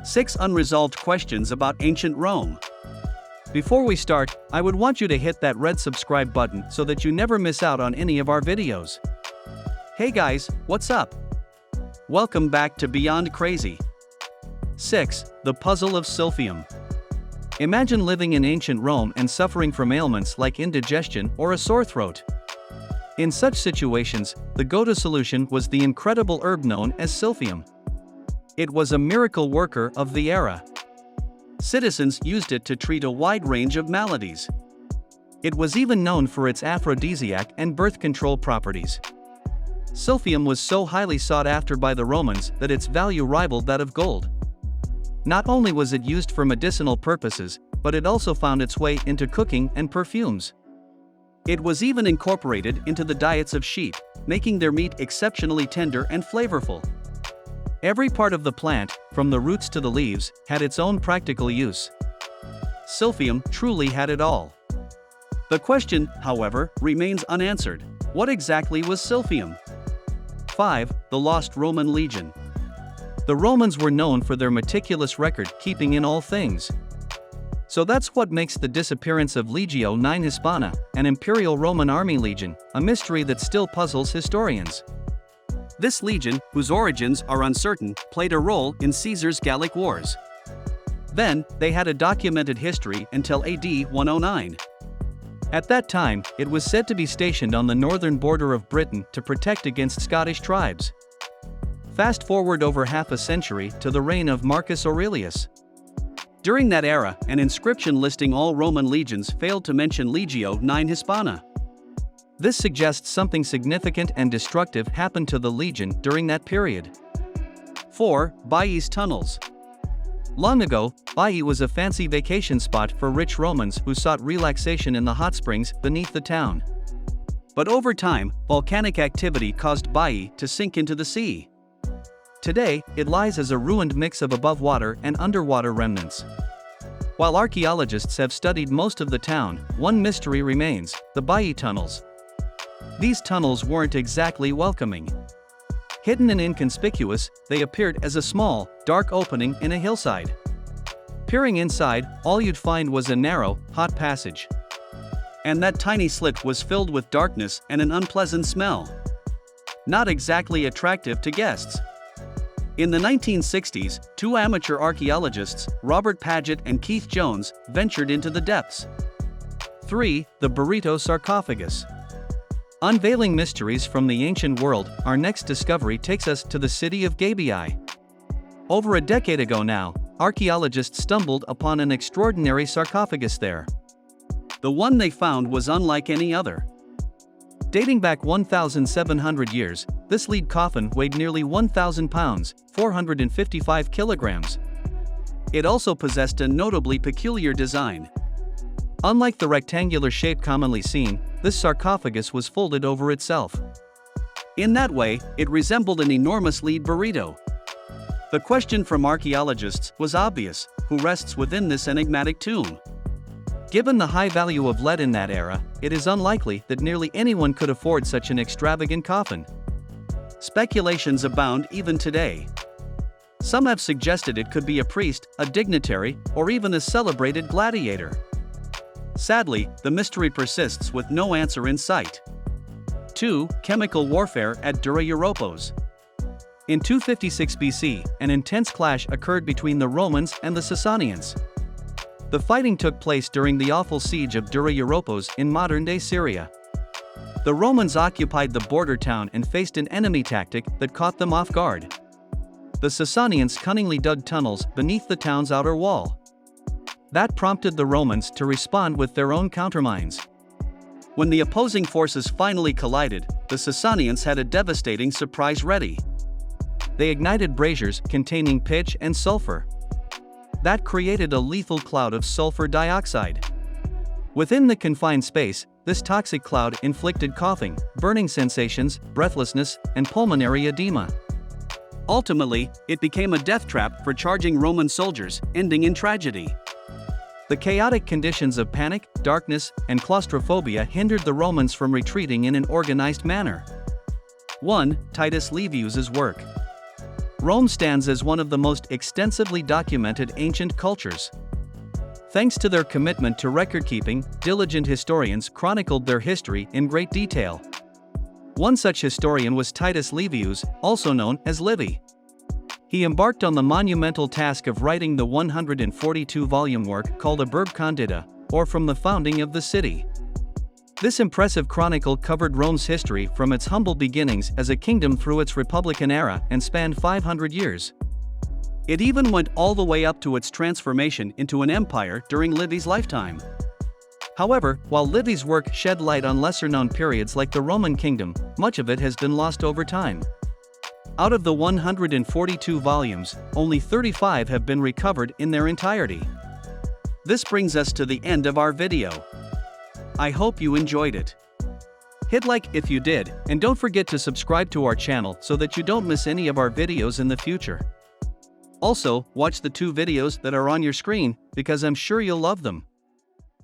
6 Unresolved Questions about Ancient Rome. Before we start, I would want you to hit that red subscribe button so that you never miss out on any of our videos. Hey guys, what's up? Welcome back to Beyond Crazy. 6. The Puzzle of Silphium. Imagine living in ancient Rome and suffering from ailments like indigestion or a sore throat. In such situations, the go-to solution was the incredible herb known as silphium. It was a miracle worker of the era. Citizens used it to treat a wide range of maladies. It was even known for its aphrodisiac and birth control properties. Silphium was so highly sought after by the Romans that its value rivaled that of gold. Not only was it used for medicinal purposes, but it also found its way into cooking and perfumes. It was even incorporated into the diets of sheep, making their meat exceptionally tender and flavorful. Every part of the plant, from the roots to the leaves, had its own practical use. Silphium truly had it all. The question, however, remains unanswered. What exactly was silphium? 5. The Lost Roman Legion. The Romans were known for their meticulous record-keeping in all things. So that's what makes the disappearance of Legio IX Hispana, an Imperial Roman army legion, a mystery that still puzzles historians. This legion, whose origins are uncertain, played a role in Caesar's Gallic Wars. Then, they had a documented history until AD 109. At that time, it was said to be stationed on the northern border of Britain to protect against Scottish tribes. Fast forward over half a century to the reign of Marcus Aurelius. During that era, an inscription listing all Roman legions failed to mention Legio IX Hispana. This suggests something significant and destructive happened to the legion during that period. 4. Baiae's tunnels. Long ago, Baiae was a fancy vacation spot for rich Romans who sought relaxation in the hot springs beneath the town. But over time, volcanic activity caused Baiae to sink into the sea. Today, it lies as a ruined mix of above-water and underwater remnants. While archaeologists have studied most of the town, one mystery remains: the Baiae tunnels. These tunnels weren't exactly welcoming. Hidden and inconspicuous, they appeared as a small, dark opening in a hillside. Peering inside, all you'd find was a narrow, hot passage. And that tiny slit was filled with darkness and an unpleasant smell. Not exactly attractive to guests. In the 1960s, two amateur archaeologists, Robert Paget and Keith Jones, ventured into the depths. 3. The Burrito Sarcophagus. Unveiling mysteries from the ancient world, our next discovery takes us to the city of Gabii. Over a decade ago now, archaeologists stumbled upon an extraordinary sarcophagus there. The one they found was unlike any other. Dating back 1,700 years, this lead coffin weighed nearly 1,000 pounds, 455 kilograms. It also possessed a notably peculiar design. Unlike the rectangular shape commonly seen, this sarcophagus was folded over itself. In that way, it resembled an enormous lead burrito. The question from archaeologists was obvious: who rests within this enigmatic tomb? Given the high value of lead in that era, it is unlikely that nearly anyone could afford such an extravagant coffin. Speculations abound even today. Some have suggested it could be a priest, a dignitary, or even a celebrated gladiator. Sadly, the mystery persists with no answer in sight. 2. Chemical warfare at Dura Europos. In 256 BC, an intense clash occurred between the Romans and the Sasanians. The fighting took place during the awful siege of Dura Europos in modern-day Syria. The Romans occupied the border town and faced an enemy tactic that caught them off guard. The Sasanians cunningly dug tunnels beneath the town's outer wall. That prompted the Romans to respond with their own countermines. When the opposing forces finally collided, the Sasanians had a devastating surprise ready. They ignited braziers containing pitch and sulfur. That created a lethal cloud of sulfur dioxide. Within the confined space, this toxic cloud inflicted coughing, burning sensations, breathlessness, and pulmonary edema. Ultimately, it became a death trap for charging Roman soldiers, ending in tragedy. The chaotic conditions of panic, darkness, and claustrophobia hindered the Romans from retreating in an organized manner. 1. Titus Livius's work. Rome stands as one of the most extensively documented ancient cultures. Thanks to their commitment to record-keeping, diligent historians chronicled their history in great detail. One such historian was Titus Livius, also known as Livy. He embarked on the monumental task of writing the 142-volume work called A Burb Condita, or From the Founding of the City. This impressive chronicle covered Rome's history from its humble beginnings as a kingdom through its Republican era and spanned 500 years. It even went all the way up to its transformation into an empire during Livy's lifetime. However, while Livy's work shed light on lesser-known periods like the Roman kingdom, much of it has been lost over time. Out of the 142 volumes, only 35 have been recovered in their entirety. This brings us to the end of our video. I hope you enjoyed it. Hit like if you did, and don't forget to subscribe to our channel so that you don't miss any of our videos in the future. Also, watch the 2 videos that are on your screen, because I'm sure you'll love them.